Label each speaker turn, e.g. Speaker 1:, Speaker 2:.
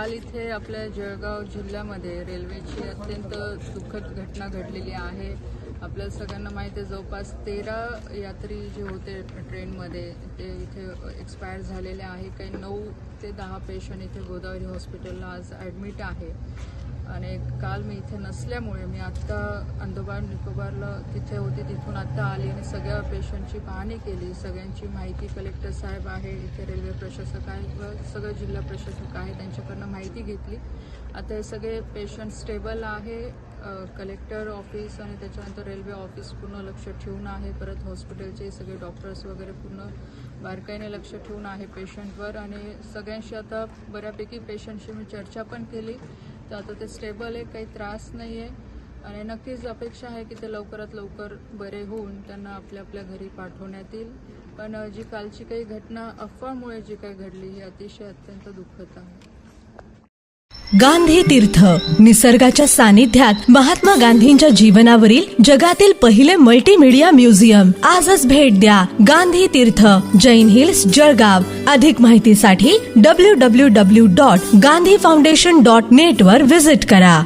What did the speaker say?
Speaker 1: काल इथे आपल्या जळगाव जिल्ह्यामध्ये रेल्वेची अत्यंत दुःखद घटना घडलेली आहे। आपल्या सगळ्यांना माहिती आहे जवळपास 13 यात्री जे होते ट्रेनमध्ये ते इथे एक्सपायर झालेले आहे। काही 9 ते 10 पेशंट इथे गोदावरी हॉस्पिटलला आज ॲडमिट आहे आणि काल मी इथे नसल्यामुळे मी आत्ता अंदमान निकोबारला तिथे होते, तिथून आत्ता आली आणि सगळ्या पेशंटची पाहणी केली। सगळ्यांची माहिती कलेक्टर साहेब आहे, इथे रेल्वे प्रशासक आहे व सगळे जिल्हा प्रशासक आहे, त्यांच्याकडनं माहिती घेतली। आता हे सगळे पेशंट स्टेबल आहे। कलेक्टर ऑफिस आणि त्याच्यानंतर रेल्वे ऑफिस पूर्ण लक्ष ठेवून आहे। परत हॉस्पिटलचे सगळे डॉक्टर्स वगैरे पूर्ण बारकाईने लक्ष ठेवून आहे पेशंटवर आणि सगळ्यांशी आता बऱ्यापैकी पेशंटशी मी चर्चा पण केली, तर आता ते स्टेबल आहे, काही त्रास नाही आहे आणि नक्कीच अपेक्षा आहे की ते लवकरात लवकर बरे होऊन त्यांना आपल्या आपल्या घरी पाठवण्यात येईल। पण जी कालची काही घटना अफवामुळे जी काही घडली ही अतिशय अत्यंत दुःखद आहे।
Speaker 2: गांधी तीर्थ निसर्गाच्या सानिध्यात महात्मा गांधींच्या जीवनावरील जगातील पहिले मल्टीमीडिया म्युझियम। आजच भेट द्या गांधी तीर्थ, जैन हिल्स, जळगाव। अधिक माहितीसाठी www.gandhifoundation.net वर विजिट करा।